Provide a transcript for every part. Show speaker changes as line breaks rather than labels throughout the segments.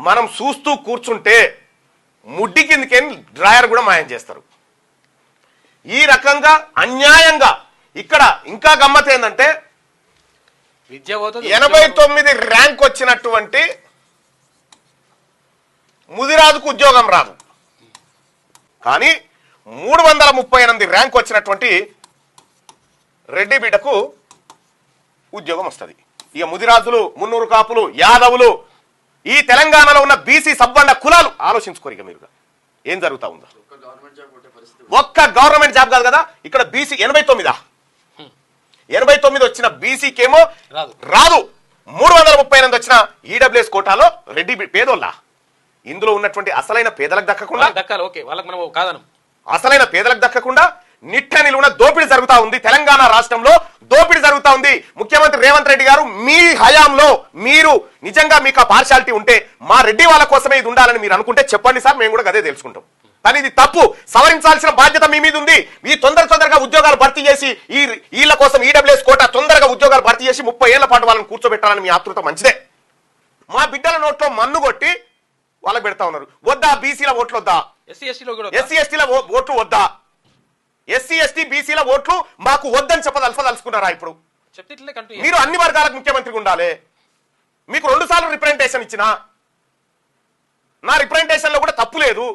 మనం చూస్తూ కూర్చుంటే ముడ్డి కిందకేం డ్రాయర్ కూడా మాయం చేస్తారు. ఈ రకంగా అన్యాయంగా ఇక్కడ ఇంకా గమ్మత్ ఏంటంటే 89 ర్యాంక్ వచ్చినటువంటి ముదిరాజుకు ఉద్యోగం రాదు, కానీ 338 ర్యాంక్ వచ్చినటువంటి రెడ్డి బిడ్డకు ఉద్యోగం వస్తుంది. ఇక ముదిరాజులు, మున్నూరు కాపులు, యాదవులు, ఈ తెలంగాణలో ఉన్న బీసీ సబ్బండ కులాలు ఆలోచించుకోరు ఇక మీరు ఏం జరుగుతా ఉందో. ఒక్క గవర్నమెంట్ జాబ్ కాదు కదా, ఇక్కడ బీసీ 89 వచ్చిన బీసీకేమో రాదు, 338 వచ్చిన ఈడబ్ల్యూఎస్ కోటాలో రెడ్డి పేదోళ్ళ. ఇందులో ఉన్నటువంటి అసలైన పేదలకు దక్కకుండా అసలైన పేదలకు దక్కకుండా నిట్ట నిలువున దోపిడీ జరుగుతా ఉంది. తెలంగాణ రాష్ట్రంలో దోపిడీ జరుగుతా ఉంది. ముఖ్యమంత్రి రేవంత్ రెడ్డి గారు మీ హయాంలో మీరు నిజంగా మీకు ఆ పార్షాలిటీ ఉంటే మా రెడ్డి వాళ్ళ కోసమే ఇది ఉండాలని మీరు అనుకుంటే చెప్పండి సార్, మేము కూడా అదే తెలుసుకుంటాం. కానీ ఇది తప్పు, సవరించాల్సిన బాధ్యత మీ మీద ఉంది. ఈ తొందరగా ఉద్యోగాలు భర్తీ చేసి వీళ్ళ కోసం ఈడబ్ల్యూఎస్ కోటా తొందరగా ఉద్యోగాలు భర్తీ చేసి 30 ఏళ్ల పాటు వాళ్ళని కూర్చోబెట్టాలని మీ ఆతృత మంచిదే. మా బిడ్డల నోట్లో మన్ను కొట్టి వాళ్ళకి పెడతా ఉన్నారు. వద్దా బీసీల ఓట్లు వద్దా, ఎస్సీ ఎస్టీల ఓట్లు వద్దా, ఎస్సీ ఎస్టీ బీసీల ఓట్లు మాకు వద్దని చెప్పదలుచుకున్నారా? ఇప్పుడు మీరు అన్ని వర్గాలకు ముఖ్యమంత్రిగా ఉండాలి. మీకు 2 సార్లు రిప్రజెంటేషన్ ఇచ్చిన, నా రిప్రజెంటేషన్ లో కూడా తప్పు లేదు.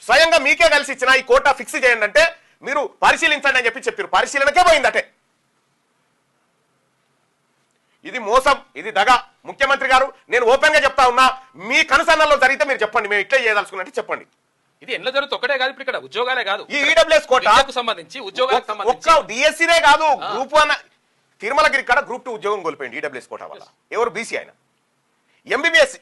స్వయంగా మీకే కలిసి ఇచ్చిన ఈ కోటా ఫిక్స్ చేయండి అంటే మీరు పరిశీలించండి అని చెప్పారు. పరిశీలనకే పోయిందటే. ఇది మోసం, ఇది దగా. ముఖ్యమంత్రి గారు, నేను ఓపెన్ గా చెప్తా ఉన్నా, మీ కనుసన్నల్లో జరిగితే మీరు చెప్పండి, మేము ఇట్లా చేయదలుచుకున్నట్టు చెప్పండి.
ఇది ఎట్లా జరుగుతుంది ఒకటే కాదు, ఇప్పుడు ఇక్కడ ఉద్యోగాలే కాదు,
ఈ ఈడబ్ల్యూఎస్ కోటాకు
సంబంధించి ఉద్యోగాలకు సంబంధించి
ఒక్క డిఎస్సీనే కాదు, గ్రూప్ 1 తిరుమలగిరి కాడ గ్రూప్ 2 ఉద్యోగం కోల్పోయింది ఈడబ్ల్యూఎస్ కోటా వల్ల. ఎవరు? బీసీ ఆయన. ఎంబీబీఎస్